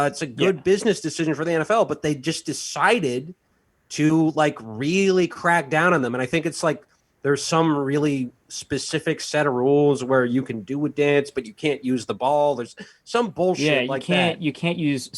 It's a good business decision for the NFL, but they just decided to like really crack down on them. And I think it's like there's some really specific set of rules where you can do a dance, but you can't use the ball. There's some bullshit like that. You can't use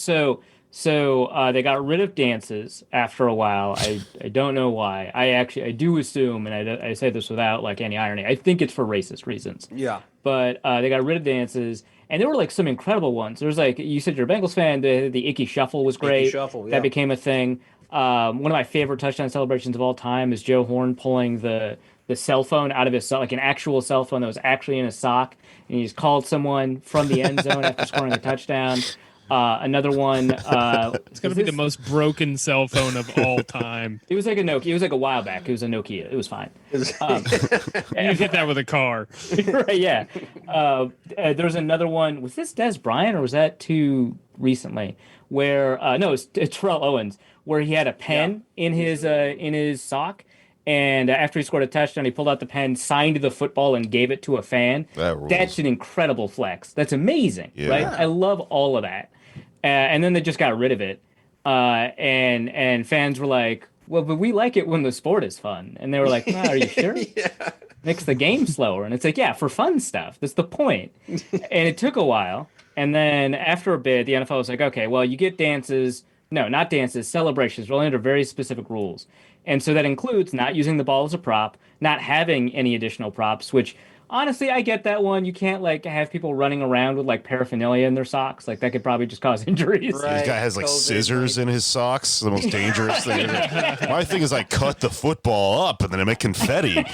they got rid of dances after a while. I don't know why. I do assume, and I say this without like any irony. I think it's for racist reasons. Yeah. But they got rid of dances, and there were like some incredible ones. There was like you said you're a Bengals fan. The Icky Shuffle was great. Icky Shuffle, yeah. That became a thing. One of my favorite touchdown celebrations of all time is Joe Horn pulling the cell phone out of his like an actual cell phone that was actually in his sock, and he just called someone from the end zone after scoring a touchdown. Another one. It's gonna be the most broken cell phone of all time. It was like a Nokia. It was like a while back. It was a Nokia. It was fine. You hit that with a car. Right? Yeah. There was another one. Was this Des Bryant or was that too recently? Where no, it's Terrell Owens, where he had a pen in his sock. And after he scored a touchdown, he pulled out the pen, signed the football, and gave it to a fan. That's an incredible flex. That's amazing, right? I love all of that. And then they just got rid of it. And fans were like, well, but we like it when the sport is fun. And they were like, are you sure? Makes the game slower. And it's like, yeah, for fun stuff. That's the point. And it took a while. And then after a bit, the NFL was like, okay, well, you get dances. No, not dances, celebrations. We're only under very specific rules. And so that includes not using the ball as a prop, not having any additional props, which honestly, I get that one. You can't like have people running around with like paraphernalia in their socks. Like that could probably just cause injuries. Right. This guy has like scissors in his socks. The most dangerous thing. My thing is I cut the football up and then I make confetti.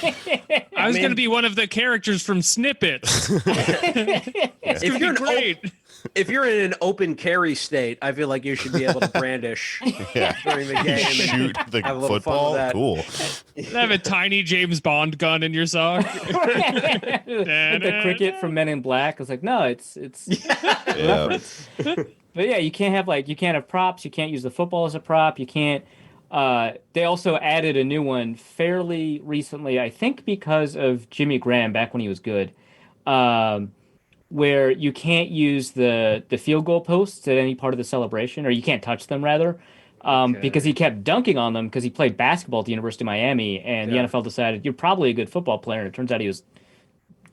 I was going to be one of the characters from Snippets. It's going to be great. If you're in an open carry state, I feel like you should be able to brandish during the game. Shoot the football. Cool. Have a tiny James Bond gun in your sock. The cricket from Men in Black. I was like, no, it's reference. But yeah, you can't have props. You can't use the football as a prop. You can't. They also added a new one fairly recently, I think, because of Jimmy Graham back when he was good. Where you can't use the field goal posts at any part of the celebration, or you can't touch them, rather, because he kept dunking on them because he played basketball at the University of Miami, and the NFL decided, you're probably a good football player, and it turns out he was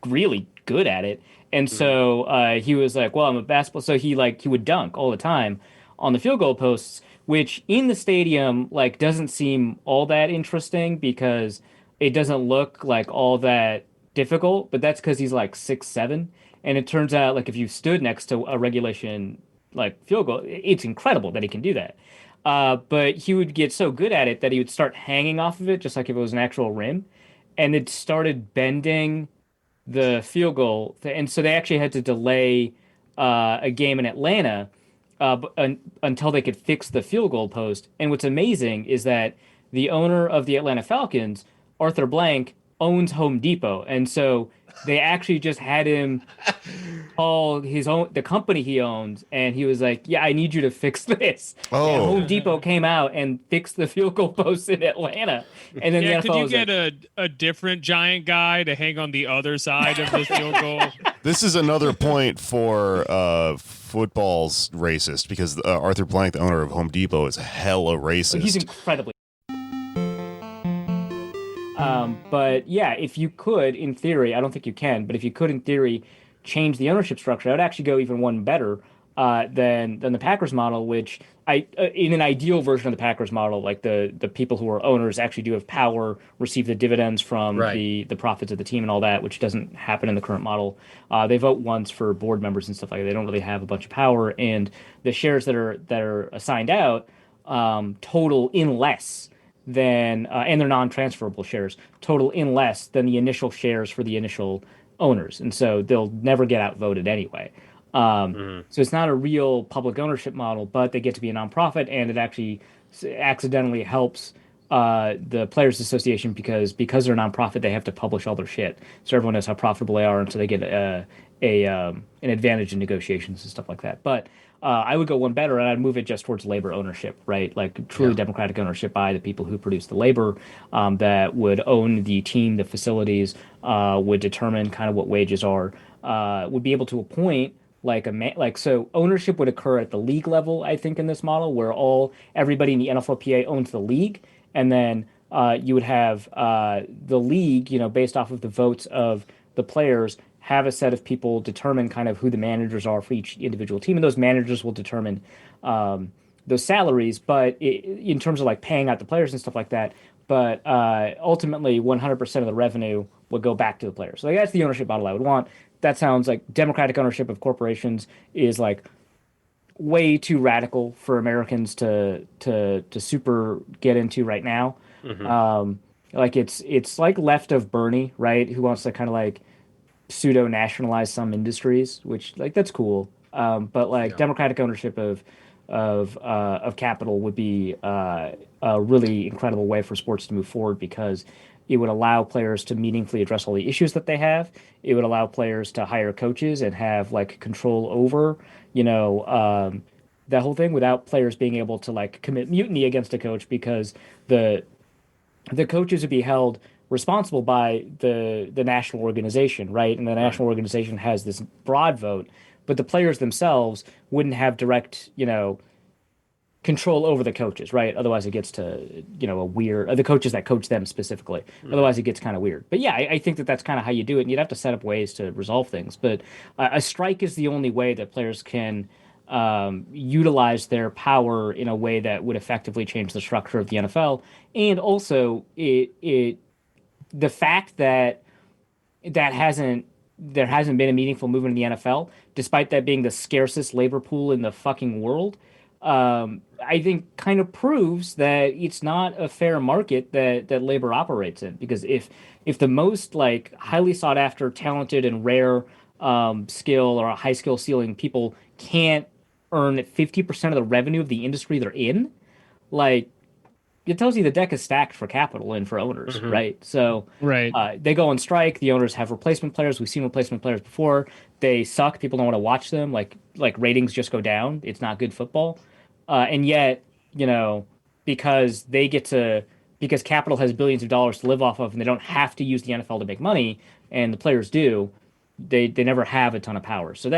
really good at it. And so he was like, well, I'm a basketball, so he would dunk all the time on the field goal posts, which in the stadium like doesn't seem all that interesting because it doesn't look like all that difficult, but that's because he's like 6'7". And it turns out, like, if you stood next to a regulation, like, field goal, it's incredible that he can do that. But he would get so good at it that he would start hanging off of it, just like if it was an actual rim. And it started bending the field goal. And so they actually had to delay a game in Atlanta until they could fix the field goal post. And what's amazing is that the owner of the Atlanta Falcons, Arthur Blank, owns Home Depot. And so they actually just had him call the company he owns, and he was like, yeah, I need you to fix this. Oh. And Home Depot came out and fixed the field goal post in Atlanta. And then the NFL could you was get like, a different giant guy to hang on the other side of the field goal? This is another point for football's racist, because Arthur Blank, the owner of Home Depot, is hella racist. He's incredibly. But yeah, if you could, in theory, I don't think you can, but if you could, in theory, change the ownership structure, I would actually go even one better than the Packers model, which in an ideal version of the Packers model, like the people who are owners actually do have power, receive the dividends from the profits of the team and all that, which doesn't happen in the current model. They vote once for board members and stuff like that. They don't really have a bunch of power, and the shares that are assigned out total in less than and they're non-transferable shares total in less than the initial shares for the initial owners, and so they'll never get outvoted anyway. So it's not a real public ownership model, but they get to be a nonprofit, and it actually accidentally helps the Players Association because they're a nonprofit, they have to publish all their shit, so everyone knows how profitable they are, and so they get an advantage in negotiations and stuff like that. But I would go one better, and I'd move it just towards labor ownership, right? Like truly democratic ownership by the people who produce the labor, that would own the team, the facilities, would determine kind of what wages are, would be able to appoint so ownership would occur at the league level, I think, in this model, where everybody in the NFLPA owns the league, and then you would have the league, based off of the votes of the players, have a set of people determine kind of who the managers are for each individual team, and those managers will determine those salaries, but in terms of like paying out the players and stuff like that. But ultimately, 100% of the revenue would go back to the players. So like, that's the ownership model I would want. That sounds like democratic ownership of corporations is like way too radical for Americans to super get into right now. Like it's like left of Bernie, right? Who wants to kind of like pseudo nationalize some industries, which like that's cool. But like democratic ownership of capital would be a really incredible way for sports to move forward, because it would allow players to meaningfully address all the issues that they have. It would allow players to hire coaches and have like control over, that whole thing, without players being able to like commit mutiny against a coach, because the coaches would be held responsible by the national organization, right? And the national organization has this broad vote, but the players themselves wouldn't have direct, control over the coaches, right? Otherwise it gets to, a weird, the coaches that coach them specifically. Otherwise it gets kind of weird. But yeah, I think that's kind of how you do it. And you'd have to set up ways to resolve things. But a strike is the only way that players can utilize their power in a way that would effectively change the structure of the NFL. And also the fact that there hasn't been a meaningful movement in the NFL, despite that being the scarcest labor pool in the fucking world, I think kind of proves that it's not a fair market that labor operates in. Because if the most like highly sought after, talented, and rare skill or a high skill ceiling people can't earn 50% of the revenue of the industry they're in, like, it tells you the deck is stacked for capital and for owners, right? So they go on strike. The owners have replacement players. We've seen replacement players before. They suck. People don't want to watch them. Like ratings just go down. It's not good football. And yet, because capital has billions of dollars to live off of, and they don't have to use the NFL to make money, and the players do, they never have a ton of power. So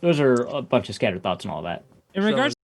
those are a bunch of scattered thoughts and all that. In regards